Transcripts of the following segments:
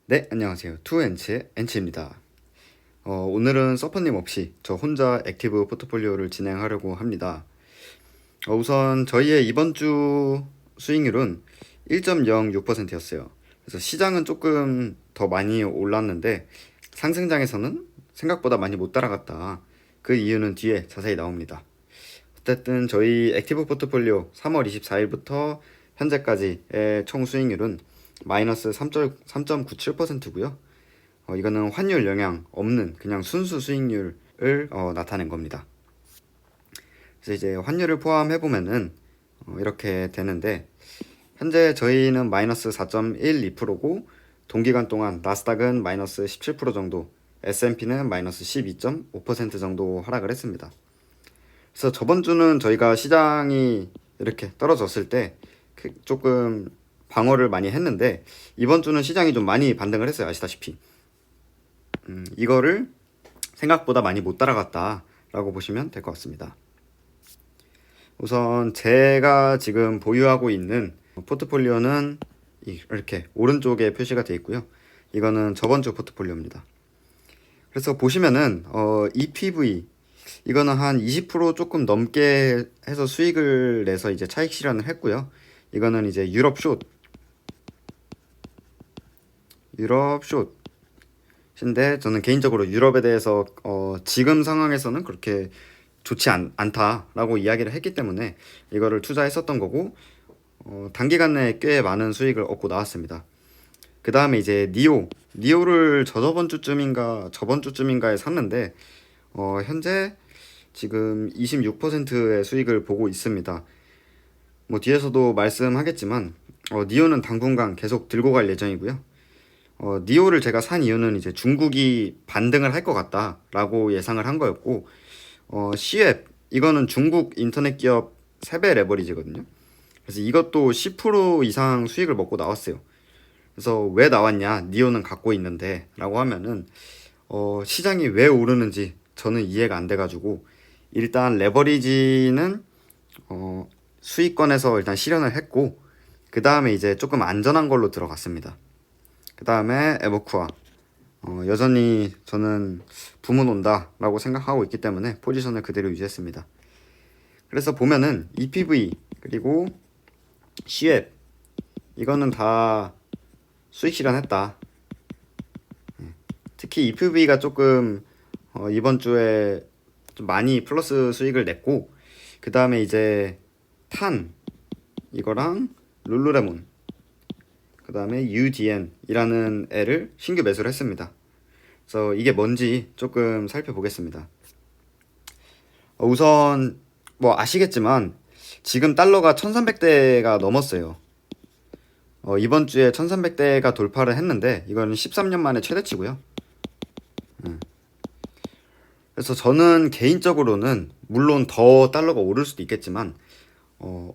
네, 안녕하세요. 투엔치의 엔치입니다. 오늘은 서퍼님 없이 저 혼자 액티브 포트폴리오를 진행하려고 합니다. 우선 저희의 이번 주 수익률은 1.06%였어요. 그래서 시장은 조금 더 많이 올랐는데 상승장에서는 생각보다 많이 못 따라갔다. 그 이유는 뒤에 자세히 나옵니다. 어쨌든 저희 액티브 포트폴리오 3월 24일부터 현재까지의 총 수익률은 마이너스 3.97%고요. 이거는 환율 영향 없는 그냥 순수 수익률을 나타낸 겁니다. 그래서 이제 환율을 포함해 보면은 이렇게 되는데 현재 저희는 마이너스 4.12%고 동기간 동안 나스닥은 마이너스 17% 정도, S&P는 마이너스 12.5% 정도 하락을 했습니다. 그래서 저번 주는 저희가 시장이 이렇게 떨어졌을 때 조금 방어를 많이 했는데 이번 주는 시장이 좀 많이 반등을 했어요. 아시다시피. 이거를 생각보다 많이 못 따라갔다라고 보시면 될 것 같습니다. 우선 제가 지금 보유하고 있는 포트폴리오는 이렇게 오른쪽에 표시가 되어 있고요. 이거는 저번 주 포트폴리오입니다. 그래서 보시면은 EPV 이거는 한 20% 조금 넘게 해서 수익을 내서 이제 차익 실현을 했고요. 이거는 이제 유럽 숏인데 저는 개인적으로 유럽에 대해서 지금 상황에서는 그렇게 좋지 않다라고 이야기를 했기 때문에 이거를 투자했었던 거고 단기간 내에 꽤 많은 수익을 얻고 나왔습니다. 그 다음에 이제 니오를 저번 주쯤인가에 샀는데 현재 지금 26%의 수익을 보고 있습니다. 뭐 뒤에서도 말씀하겠지만 니오는 당분간 계속 들고 갈 예정이고요. 니오를 제가 산 이유는 이제 중국이 반등을 할 것 같다라고 예상을 한 거였고 C앱 이거는 중국 인터넷 기업 3배 레버리지거든요. 그래서 이것도 10% 이상 수익을 먹고 나왔어요. 그래서 왜 나왔냐? 니오는 갖고 있는데 라고 하면은 시장이 왜 오르는지 저는 이해가 안 돼가지고 일단 레버리지는 수익권에서 일단 실현을 했고 그 다음에 이제 조금 안전한 걸로 들어갔습니다. 그 다음에 에버쿠아 여전히 저는 붐은 온다 라고 생각하고 있기 때문에 포지션을 그대로 유지했습니다. 그래서 보면은 EPV 그리고 C앱 이거는 다 수익 실현했다. 특히 EPV가 조금 이번 주에 좀 많이 플러스 수익을 냈고 그 다음에 이제 탄 이거랑 룰루레몬 그 다음에 UDN이라는 애를 신규 매수를 했습니다. 그래서 이게 뭔지 조금 살펴보겠습니다. 우선 뭐 아시겠지만 지금 달러가 1300대가 넘었어요. 이번 주에 1300대가 돌파를 했는데 이거는 13년 만에 최대치고요. 그래서 저는 개인적으로는 물론 더 달러가 오를 수도 있겠지만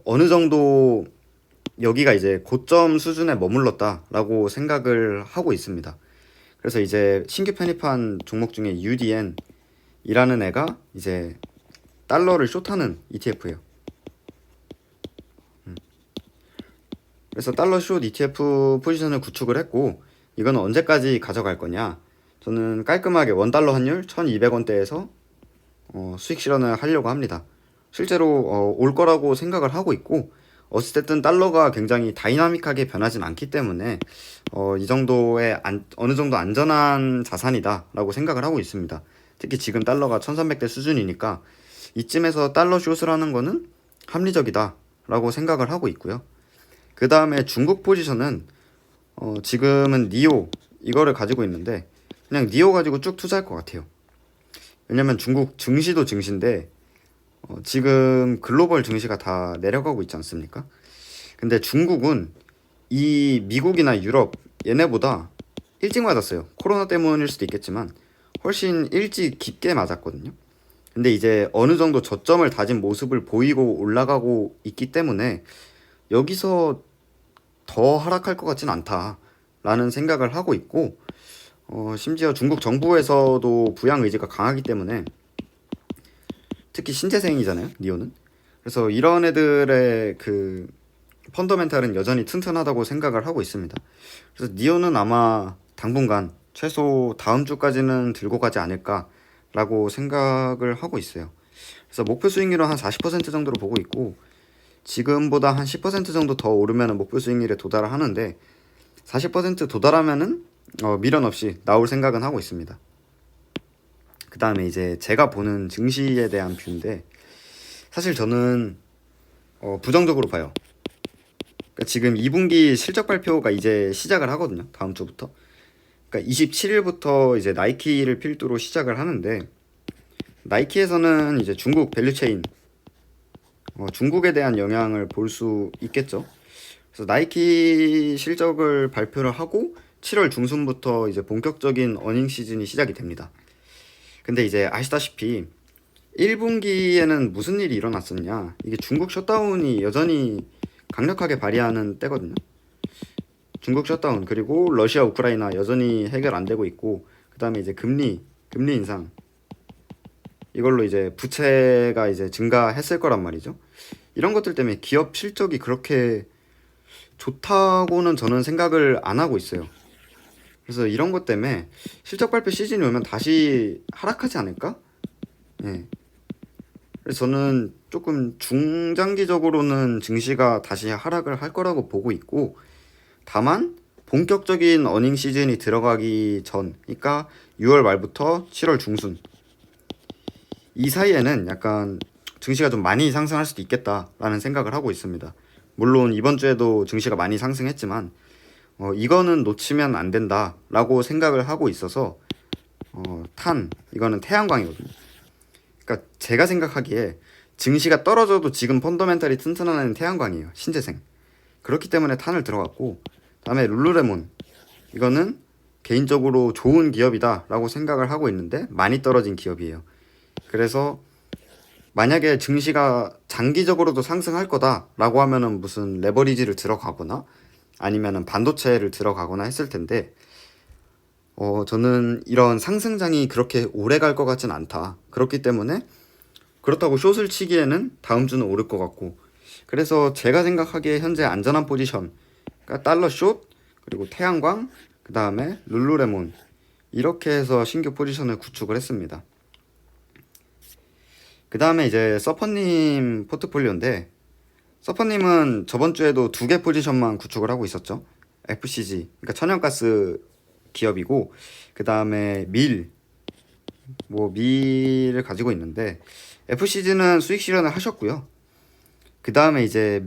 어느 정도 여기가 이제 고점 수준에 머물렀다라고 생각을 하고 있습니다. 그래서 이제 신규 편입한 종목 중에 UDN이라는 애가 이제 달러를 숏하는 ETF예요. 그래서 달러 숏 ETF 포지션을 구축을 했고 이거는 언제까지 가져갈 거냐? 저는 깔끔하게 원달러 환율 1200원대에서 수익 실현을 하려고 합니다. 실제로 올 거라고 생각을 하고 있고 어찌됐든 달러가 굉장히 다이나믹하게 변하진 않기 때문에 이 정도의 어느 정도 안전한 자산이다라고 생각을 하고 있습니다. 특히 지금 달러가 1300대 수준이니까 이쯤에서 달러 숏을 하는 거는 합리적이다라고 생각을 하고 있고요. 그 다음에 중국 포지션은 지금은 니오 이거를 가지고 있는데 그냥 니오 가지고 쭉 투자할 것 같아요. 왜냐면 중국 증시도 증시인데 지금 글로벌 증시가 다 내려가고 있지 않습니까? 근데 중국은 이 미국이나 유럽 얘네보다 일찍 맞았어요. 코로나 때문일 수도 있겠지만 훨씬 일찍 깊게 맞았거든요. 근데 이제 어느 정도 저점을 다진 모습을 보이고 올라가고 있기 때문에 여기서 더 하락할 것 같진 않다라는 생각을 하고 있고 심지어 중국 정부에서도 부양 의지가 강하기 때문에 특히 신재생이잖아요, 니오는. 그래서 이런 애들의 그 펀더멘탈은 여전히 튼튼하다고 생각을 하고 있습니다. 그래서 니오는 아마 당분간 최소 다음 주까지는 들고 가지 않을까라고 생각을 하고 있어요. 그래서 목표 수익률은 한 40% 정도로 보고 있고, 지금보다 한 10% 정도 더 오르면 목표 수익률에 도달을 하는데 40% 도달하면은 미련 없이 나올 생각은 하고 있습니다. 그 다음에 이제 제가 보는 증시에 대한 뷰인데, 사실 저는 부정적으로 봐요. 그러니까 지금 2분기 실적 발표가 이제 시작을 하거든요. 다음 주부터. 그러니까 27일부터 이제 나이키를 필두로 시작을 하는데, 나이키에서는 이제 중국 밸류체인, 중국에 대한 영향을 볼 수 있겠죠. 그래서 나이키 실적을 발표를 하고 7월 중순부터 이제 본격적인 어닝 시즌이 시작이 됩니다. 근데 이제 아시다시피 1분기에는 무슨 일이 일어났었냐, 이게 중국 셧다운이 여전히 강력하게 발휘하는 때거든요. 중국 셧다운, 그리고 러시아 우크라이나 여전히 해결 안 되고 있고, 그 다음에 이제 금리 인상, 이걸로 이제 부채가 이제 증가했을 거란 말이죠. 이런 것들 때문에 기업 실적이 그렇게 좋다고는 저는 생각을 안 하고 있어요. 그래서 이런 것 때문에 실적 발표 시즌이 오면 다시 하락하지 않을까? 예. 그래서 저는 조금 중장기적으로는 증시가 다시 하락을 할 거라고 보고 있고, 다만 본격적인 어닝 시즌이 들어가기 전, 그러니까 6월 말부터 7월 중순, 이 사이에는 약간 증시가 좀 많이 상승할 수도 있겠다라는 생각을 하고 있습니다. 물론 이번 주에도 증시가 많이 상승했지만 이거는 놓치면 안 된다라고 생각을 하고 있어서, 이거는 태양광이거든요. 그러니까 제가 생각하기에 증시가 떨어져도 지금 펀더멘탈이 튼튼한 애는 태양광이에요. 신재생. 그렇기 때문에 탄을 들어갔고, 다음에 룰루레몬, 이거는 개인적으로 좋은 기업이다라고 생각을 하고 있는데 많이 떨어진 기업이에요. 그래서 만약에 증시가 장기적으로도 상승할 거다라고 하면은 무슨 레버리지를 들어가거나 아니면은 반도체를 들어가거나 했을 텐데, 저는 이런 상승장이 그렇게 오래 갈 것 같진 않다. 그렇기 때문에 그렇다고 숏을 치기에는 다음 주는 오를 것 같고, 그래서 제가 생각하기에 현재 안전한 포지션, 그러니까 달러 숏, 그리고 태양광, 그 다음에 룰루레몬, 이렇게 해서 신규 포지션을 구축을 했습니다. 그 다음에 이제 서퍼님 포트폴리오인데, 서퍼님은 저번 주에도 2개 포지션만 구축을 하고 있었죠. FCG, 그러니까 천연가스 기업이고, 그 다음에 밀을 가지고 있는데, FCG는 수익 실현을 하셨고요. 그 다음에 이제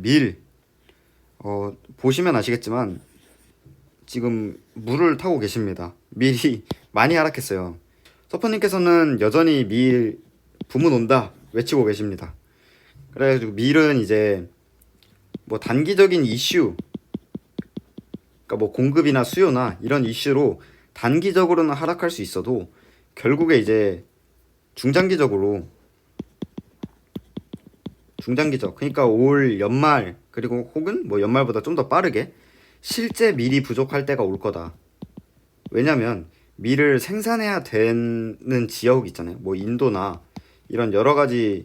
보시면 아시겠지만 지금 물을 타고 계십니다. 밀이 많이 하락했어요. 서퍼님께서는 여전히 밀 부문 온다 외치고 계십니다. 그래가지고 밀은 이제 뭐 단기적인 이슈, 그러니까 뭐 공급이나 수요나 이런 이슈로 단기적으로는 하락할 수 있어도 결국에 이제 중장기적, 그러니까 올 연말, 그리고 혹은 뭐 연말보다 좀 더 빠르게 실제 밀이 부족할 때가 올 거다. 왜냐면 밀을 생산해야 되는 지역 있잖아요. 뭐 인도나 이런 여러 가지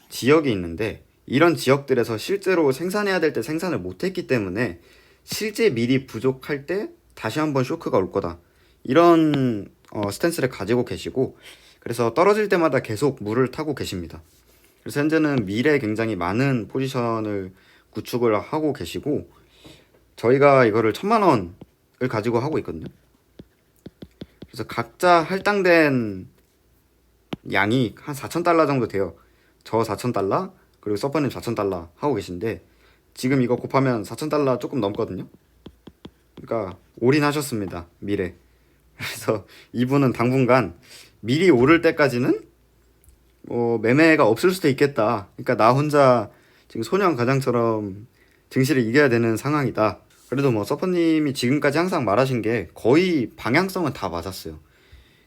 지역이 있는데, 이런 지역들에서 실제로 생산해야 될 때 생산을 못했기 때문에 실제 밀이 부족할 때 다시 한번 쇼크가 올 거다. 이런 스탠스를 가지고 계시고, 그래서 떨어질 때마다 계속 물을 타고 계십니다. 그래서 현재는 밀에 굉장히 많은 포지션을 구축을 하고 계시고, 저희가 이거를 1,000만 원을 가지고 하고 있거든요. 그래서 각자 할당된 양이 한 4,000달러 정도 돼요. 저 4,000달러, 그리고 서퍼님 4,000달러 하고 계신데, 지금 이거 곱하면 4,000달러 조금 넘거든요. 그러니까 올인하셨습니다, 밀에. 그래서 이분은 당분간 밀이 오를 때까지는 매매가 없을 수도 있겠다. 그러니까 나 혼자 지금 소년 가장처럼 증시를 이겨야 되는 상황이다. 그래도 뭐 서퍼님이 지금까지 항상 말하신 게 거의 방향성은 다 맞았어요.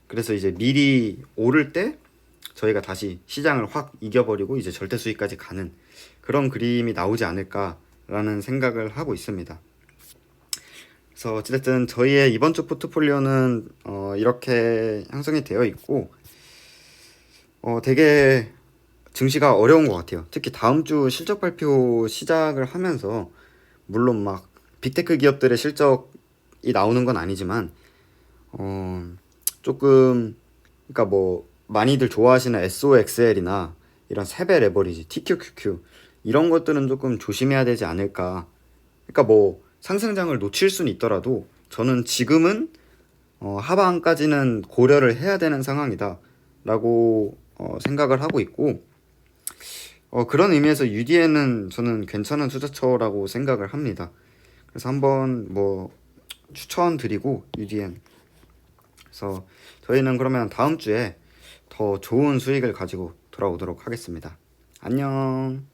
그래서 이제 밀이 오를 때 저희가 다시 시장을 확 이겨버리고 이제 절대 수익까지 가는 그런 그림이 나오지 않을까라는 생각을 하고 있습니다. 그래서 어찌됐든 저희의 이번 주 포트폴리오는 이렇게 형성이 되어 있고, 되게 증시가 어려운 것 같아요. 특히 다음 주 실적 발표 시작을 하면서, 물론 막 빅테크 기업들의 실적이 나오는 건 아니지만 조금 그러니까 뭐 많이들 좋아하시는 SOXL이나 이런 세배 레버리지, TQQQ 이런 것들은 조금 조심해야 되지 않을까. 그러니까 뭐 상승장을 놓칠 수는 있더라도 저는 지금은 하방까지는 고려를 해야 되는 상황이다라고 생각을 하고 있고 그런 의미에서 UDN은 저는 괜찮은 투자처라고 생각을 합니다. 그래서 한번 뭐 추천드리고 UDN. 그래서 저희는 그러면 다음 주에 더 좋은 수익을 가지고 돌아오도록 하겠습니다. 안녕.